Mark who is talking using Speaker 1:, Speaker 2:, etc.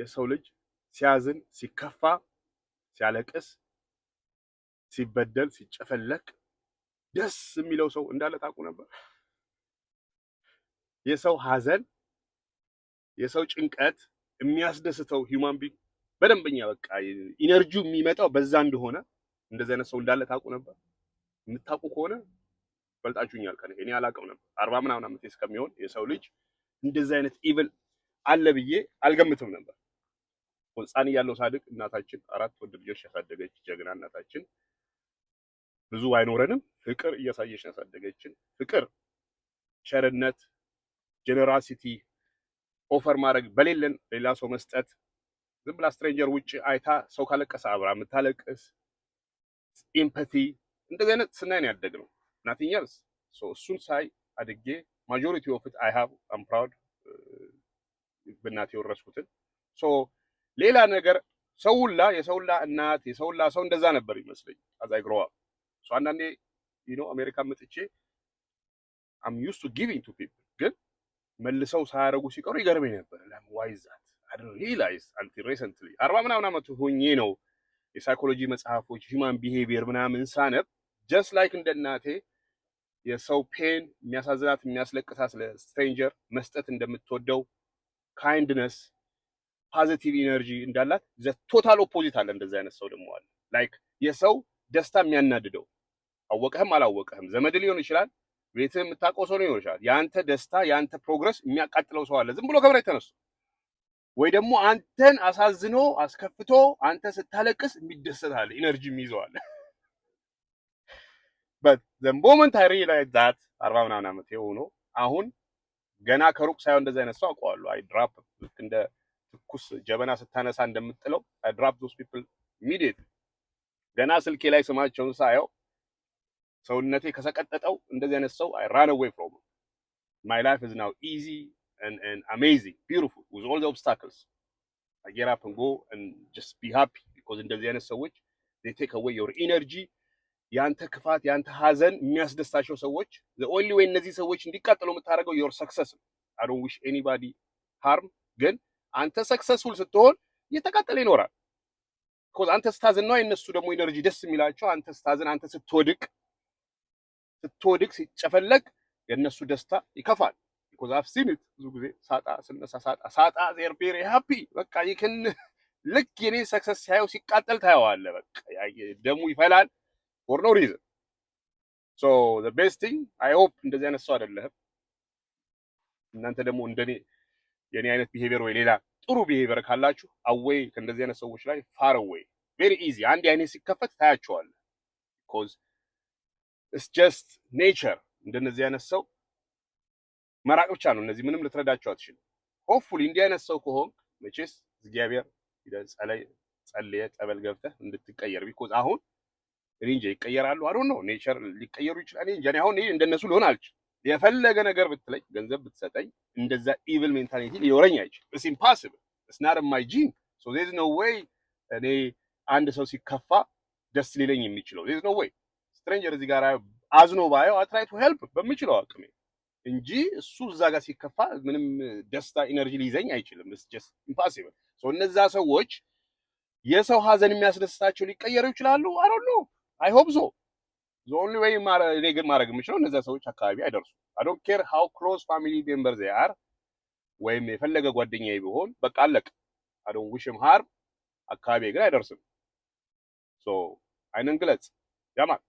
Speaker 1: የሰው ልጅ ሲያዝን ሲከፋ ሲያለቅስ ሲበደል ሲጨፈለቅ ደስ የሚለው ሰው እንዳለ ታውቁ ነበር? የሰው ሐዘን የሰው ጭንቀት የሚያስደስተው ሂውማን ቢንግ በደንበኛ በቃ ኢነርጂው የሚመጣው በዛ እንደሆነ እንደዚህ አይነት ሰው እንዳለ ታውቁ ነበር? የምታውቁ ከሆነ በልጣችሁኛል ከኔ እኔ አላውቅም ነበር። 40 ምናምን ዓመት እስከሚሆን የሰው ልጅ እንደዚህ አይነት ኢቭል አለ ብዬ አልገምትም ነበር። ሕፃን እያለሁ ሳድግ እናታችን 4 ወንድ ልጆች ያሳደገች ጀግና እናታችን ብዙ አይኖረንም ፍቅር እያሳየች ያሳደገችን ፍቅር ቸርነት ጀነራሲቲ ኦፈር ማድረግ በሌለን ሌላ ሰው መስጠት ዝም ብላ ስትሬንጀር ውጪ አይታ ሰው ካለቀሰ አብራ የምታለቅስ ኢምፓቲ እንደዚህ አይነት ስናይ ነው ያደግነው nothing else so እሱን ሳይ አድጌ ማጆሪቲ ኦፍ ኢት አይ ሃቭ አም ፕራውድ በእናቴ ወረስኩትን ሶ ሌላ ነገር ሰውላ የሰውላ እናት የሰውላ ሰው እንደዛ ነበር ይመስለኝ as I grow up so አንዳንዴ አሜሪካ መጥቼ I'm used to giving to people ግን መልሰው ሳያረጉ ሲቀሩ ይገርመኝ ነበር why is that I don't realize until recently 40 ምናምን ዓመት ሆኜ ነው የሳይኮሎጂ መጽሐፎች ሂውማን ቢሄቪየር ምናምን ሳነብ just like እንደ እናቴ የሰው ፔን የሚያሳዝናት የሚያስለቅሳት ለስትሬንጀር መስጠት እንደምትወደው ካይንድነስ ፖዚቲቭ ኢነርጂ እንዳላት ዘ ቶታል ኦፖዚት አለ እንደዛ አይነት ሰው ደግሞ አለ ላይክ የሰው ደስታ የሚያናድደው አወቀህም አላወቀህም ዘመድ ሊሆን ይችላል ቤትህ የምታውቀው ሰው ሊሆን ይችላል ያንተ ደስታ ያንተ ፕሮግረስ የሚያቃጥለው ሰው አለ ዝም ብሎ ከመሬት ተነስቶ ወይ ደግሞ አንተን አሳዝኖ አስከፍቶ አንተ ስታለቅስ የሚደሰታል ኢነርጂ የሚይዘዋል but the moment I realized that 40 ምናምን ዓመት ሆኖ አሁን ገና ከሩቅ ሳይሆን እንደዛ አይነት ሰው አውቀዋለሁ I drop እንደ ትኩስ ጀበና ስታነሳ እንደምጥለው I drop those people immediately ገና ስልኬ ላይ ስማቸውን ሳየው ሰውነቴ ከሰቀጠጠው እንደዚህ አይነት ሰው I run away from him. My life is now easy and amazing beautiful with all the obstacles I get up and go and just be happy because እንደዚህ አይነት ሰዎች they take away your energy ያንተ ክፋት ያንተ ሐዘን የሚያስደስታቸው ሰዎች the only way እነዚህ ሰዎች እንዲቃጠሉ የምታደርገው your success I don't wish anybody harm ግን አንተ ሰክሰስፉል ስትሆን እየተቃጠለ ይኖራል because አንተ ስታዝን ነው እነሱ ደግሞ ኢነርጂ ደስ የሚላቸው አንተ ስታዝን አንተ ስትወድቅ ሲጨፈለቅ የነሱ ደስታ ይከፋል because I've seen it ብዙ ጊዜ ሳጣ they're very happy በቃ ይከን ልክ የኔ ሰክሰስ ሳይው ሲቃጠል ታየዋለህ በቃ ደሙ ይፈላል for no reason so the best thing I hope እንደዚህ አይነት ሰው አይደለህም እናንተ ደግሞ እንደኔ የኔ አይነት ቢሄቪየር ወይ ሌላ ጥሩ ቢሄቪየር ካላችሁ away ከእንደዚህ አይነት ሰዎች ላይ far away very easy አንድ አይኔ ሲከፈት ታያቸዋለህ because it's just nature እንደነዚህ አይነት ሰው መራቅ ብቻ ነው እነዚህ ምንም ልትረዳቸው አትችልም hopefully እንዲህ አይነት ሰው ከሆንክ መቼስ እግዚአብሔር ጸልየ ጠበል ገብተህ እንድትቀየር because አሁን ሪንጅ ይቀየራሉ I don't know nature ሊቀየሩ ይችላል እንጂ አሁን እንደነሱ ሊሆን አልችልም የፈለገ ነገር ብትለኝ ገንዘብ ብትሰጠኝ እንደዛ evil mentality ሊኖረኝ አይችልም it's impossible it's not in my gene so there's no way እኔ አንድ ሰው ሲከፋ ደስ ሊለኝ የሚችለው there's no way stranger እዚህ ጋር አዝኖ ባየው I try to help በሚችለው አቅሜ እንጂ እሱ እዛ ጋር ሲከፋ ምንም ደስታ ኢነርጂ ሊይዘኝ አይችልም it's just impossible so እነዛ ሰዎች የሰው ሐዘን የሚያስደስታቸው ሊቀየሩ ይችላሉ I don't know I hope so the only way እኔ ግን ማድረግ የምችለው እነዛ ሰዎች አካባቢ አይደርሱ I don't care how close family members they are ወይም የፈለገ ጓደኛዬ ቢሆን በቃ አለቅ I don't wish him harm አካባቢ ግን አይደርስም so አይነን ግለጽ ያማን